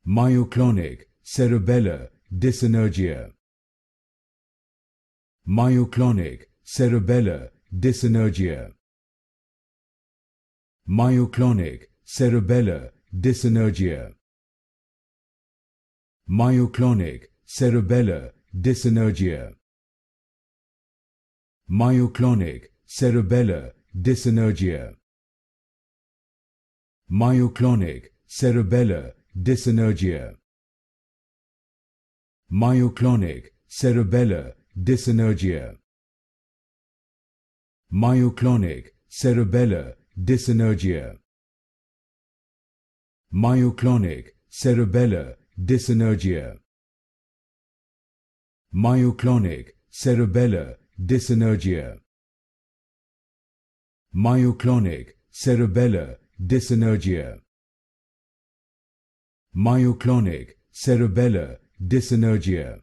Myoclonic Cerebellar Dyssynergia. Myoclonic Cerebellar Dyssynergia. Myoclonic Cerebellar Dyssynergia. Myoclonic Cerebellar Dyssynergia. Myoclonic Cerebellar Dyssynergia. Myoclonic Cerebellar Dyssynergia. Myoclonic Cerebellar Dyssynergia. Myoclonic Cerebellar Dyssynergia. Myoclonic Cerebellar Dyssynergia. Myoclonic Cerebellar Dyssynergia. Myoclonic Cerebellar Dyssynergia. Myoclonic Cerebellar Dyssynergia.